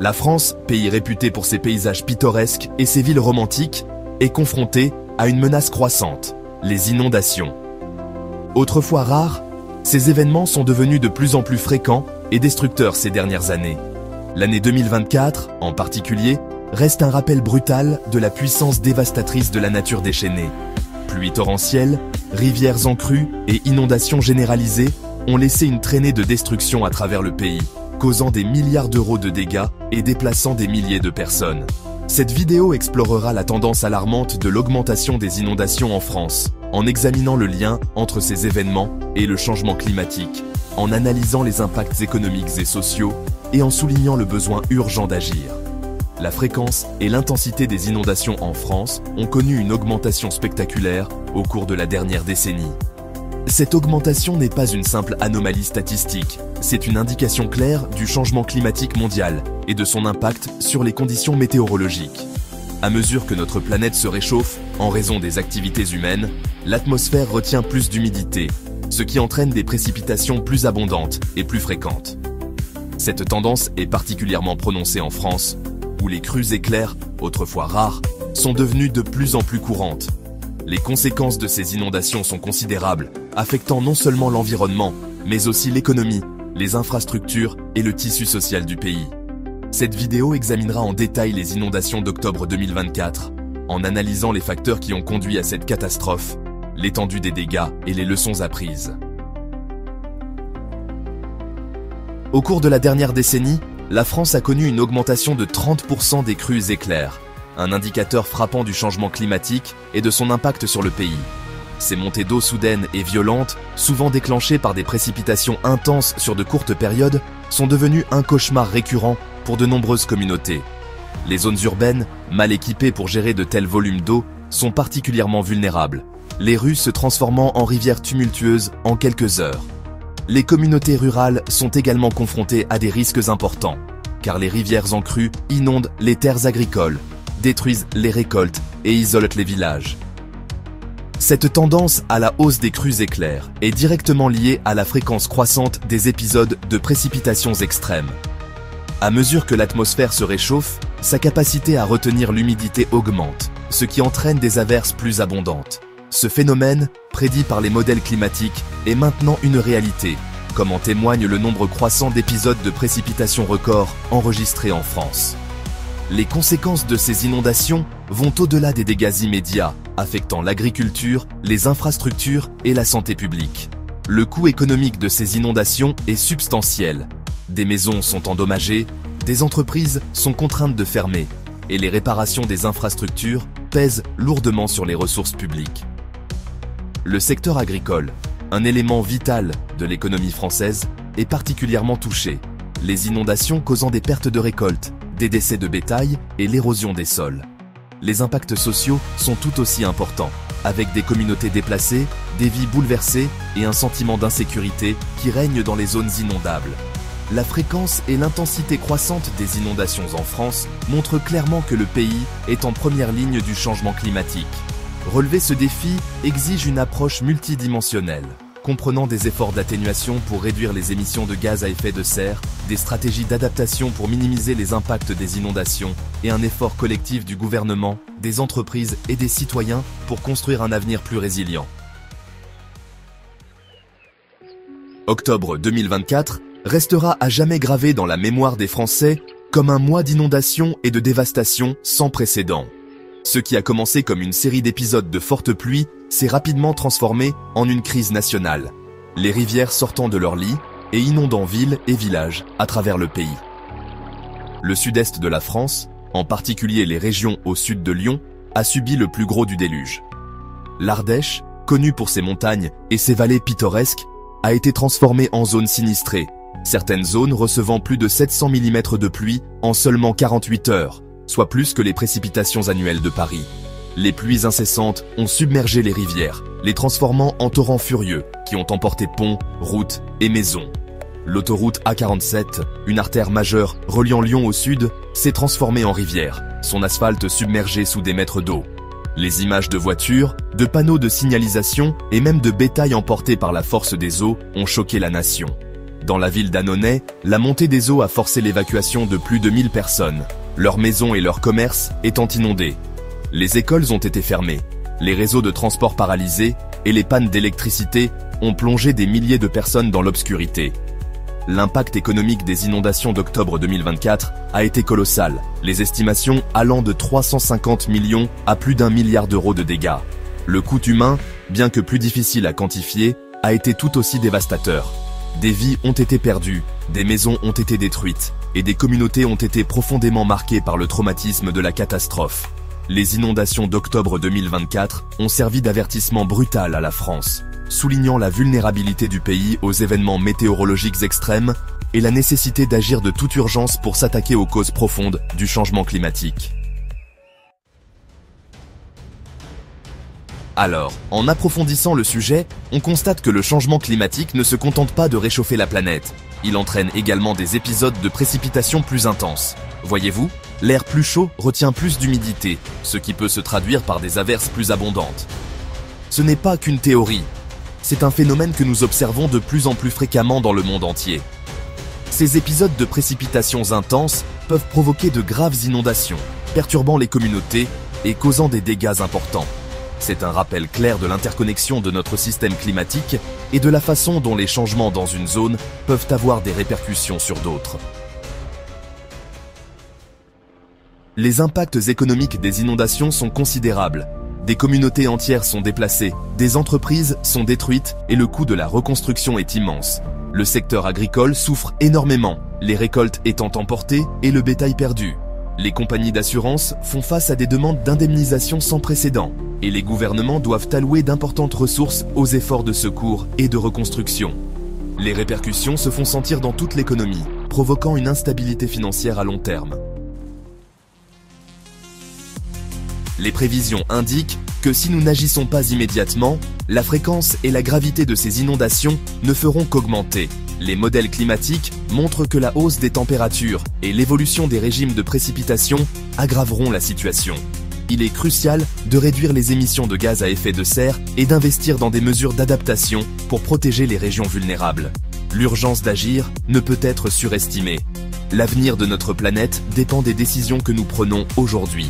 La France, pays réputé pour ses paysages pittoresques et ses villes romantiques, est confrontée à une menace croissante, les inondations. Autrefois rares, ces événements sont devenus de plus en plus fréquents et destructeurs ces dernières années. L'année 2024, en particulier, reste un rappel brutal de la puissance dévastatrice de la nature déchaînée. Pluies torrentielles, rivières en crue et inondations généralisées ont laissé une traînée de destruction à travers le pays, causant des milliards d'euros de dégâts et déplaçant des milliers de personnes. Cette vidéo explorera la tendance alarmante de l'augmentation des inondations en France, en examinant le lien entre ces événements et le changement climatique, en analysant les impacts économiques et sociaux et en soulignant le besoin urgent d'agir. La fréquence et l'intensité des inondations en France ont connu une augmentation spectaculaire au cours de la dernière décennie. Cette augmentation n'est pas une simple anomalie statistique, c'est une indication claire du changement climatique mondial et de son impact sur les conditions météorologiques. À mesure que notre planète se réchauffe en raison des activités humaines, l'atmosphère retient plus d'humidité, ce qui entraîne des précipitations plus abondantes et plus fréquentes. Cette tendance est particulièrement prononcée en France, où les crues éclairs, autrefois rares, sont devenues de plus en plus courantes. Les conséquences de ces inondations sont considérables, affectant non seulement l'environnement, mais aussi l'économie, les infrastructures et le tissu social du pays. Cette vidéo examinera en détail les inondations d'octobre 2024, en analysant les facteurs qui ont conduit à cette catastrophe, l'étendue des dégâts et les leçons apprises. Au cours de la dernière décennie, la France a connu une augmentation de 30% des crues éclairs, un indicateur frappant du changement climatique et de son impact sur le pays. Ces montées d'eau soudaines et violentes, souvent déclenchées par des précipitations intenses sur de courtes périodes, sont devenues un cauchemar récurrent pour de nombreuses communautés. Les zones urbaines, mal équipées pour gérer de tels volumes d'eau, sont particulièrement vulnérables, les rues se transformant en rivières tumultueuses en quelques heures. Les communautés rurales sont également confrontées à des risques importants, car les rivières en crue inondent les terres agricoles, détruisent les récoltes et isolent les villages. Cette tendance à la hausse des crues éclairs est directement liée à la fréquence croissante des épisodes de précipitations extrêmes. À mesure que l'atmosphère se réchauffe, sa capacité à retenir l'humidité augmente, ce qui entraîne des averses plus abondantes. Ce phénomène, prédit par les modèles climatiques, est maintenant une réalité, comme en témoigne le nombre croissant d'épisodes de précipitations records enregistrés en France. Les conséquences de ces inondations vont au-delà des dégâts immédiats, affectant l'agriculture, les infrastructures et la santé publique. Le coût économique de ces inondations est substantiel. Des maisons sont endommagées, des entreprises sont contraintes de fermer, et les réparations des infrastructures pèsent lourdement sur les ressources publiques. Le secteur agricole, un élément vital de l'économie française, est particulièrement touché, les inondations causant des pertes de récoltes, des décès de bétail et l'érosion des sols. Les impacts sociaux sont tout aussi importants, avec des communautés déplacées, des vies bouleversées et un sentiment d'insécurité qui règne dans les zones inondables. La fréquence et l'intensité croissante des inondations en France montrent clairement que le pays est en première ligne du changement climatique. Relever ce défi exige une approche multidimensionnelle, comprenant des efforts d'atténuation pour réduire les émissions de gaz à effet de serre, des stratégies d'adaptation pour minimiser les impacts des inondations et un effort collectif du gouvernement, des entreprises et des citoyens pour construire un avenir plus résilient. Octobre 2024 restera à jamais gravé dans la mémoire des Français comme un mois d'inondations et de dévastation sans précédent. Ce qui a commencé comme une série d'épisodes de fortes pluies s'est rapidement transformé en une crise nationale, les rivières sortant de leur lit et inondant villes et villages à travers le pays. Le sud-est de la France, en particulier les régions au sud de Lyon, a subi le plus gros du déluge. L'Ardèche, connue pour ses montagnes et ses vallées pittoresques, a été transformée en zone sinistrée, certaines zones recevant plus de 700 mm de pluie en seulement 48 heures, soit plus que les précipitations annuelles de Paris. Les pluies incessantes ont submergé les rivières, les transformant en torrents furieux qui ont emporté ponts, routes et maisons. L'autoroute A47, une artère majeure reliant Lyon au sud, s'est transformée en rivière, son asphalte submergé sous des mètres d'eau. Les images de voitures, de panneaux de signalisation et même de bétail emportés par la force des eaux ont choqué la nation. Dans la ville d'Annonay, la montée des eaux a forcé l'évacuation de plus de 1000 personnes, leurs maisons et leurs commerces étant inondés. Les écoles ont été fermées, les réseaux de transport paralysés et les pannes d'électricité ont plongé des milliers de personnes dans l'obscurité. L'impact économique des inondations d'octobre 2024 a été colossal, les estimations allant de 350 millions à plus d'1 milliard d'euros de dégâts. Le coût humain, bien que plus difficile à quantifier, a été tout aussi dévastateur. Des vies ont été perdues, des maisons ont été détruites, et des communautés ont été profondément marquées par le traumatisme de la catastrophe. Les inondations d'octobre 2024 ont servi d'avertissement brutal à la France, soulignant la vulnérabilité du pays aux événements météorologiques extrêmes et la nécessité d'agir de toute urgence pour s'attaquer aux causes profondes du changement climatique. Alors, en approfondissant le sujet, on constate que le changement climatique ne se contente pas de réchauffer la planète. Il entraîne également des épisodes de précipitations plus intenses. Voyez-vous, l'air plus chaud retient plus d'humidité, ce qui peut se traduire par des averses plus abondantes. Ce n'est pas qu'une théorie, c'est un phénomène que nous observons de plus en plus fréquemment dans le monde entier. Ces épisodes de précipitations intenses peuvent provoquer de graves inondations, perturbant les communautés et causant des dégâts importants. C'est un rappel clair de l'interconnexion de notre système climatique et de la façon dont les changements dans une zone peuvent avoir des répercussions sur d'autres. Les impacts économiques des inondations sont considérables. Des communautés entières sont déplacées, des entreprises sont détruites et le coût de la reconstruction est immense. Le secteur agricole souffre énormément, les récoltes étant emportées et le bétail perdu. Les compagnies d'assurance font face à des demandes d'indemnisation sans précédent, et les gouvernements doivent allouer d'importantes ressources aux efforts de secours et de reconstruction. Les répercussions se font sentir dans toute l'économie, provoquant une instabilité financière à long terme. Les prévisions indiquent que si nous n'agissons pas immédiatement, la fréquence et la gravité de ces inondations ne feront qu'augmenter. Les modèles climatiques montrent que la hausse des températures et l'évolution des régimes de précipitation aggraveront la situation. Il est crucial de réduire les émissions de gaz à effet de serre et d'investir dans des mesures d'adaptation pour protéger les régions vulnérables. L'urgence d'agir ne peut être surestimée. L'avenir de notre planète dépend des décisions que nous prenons aujourd'hui.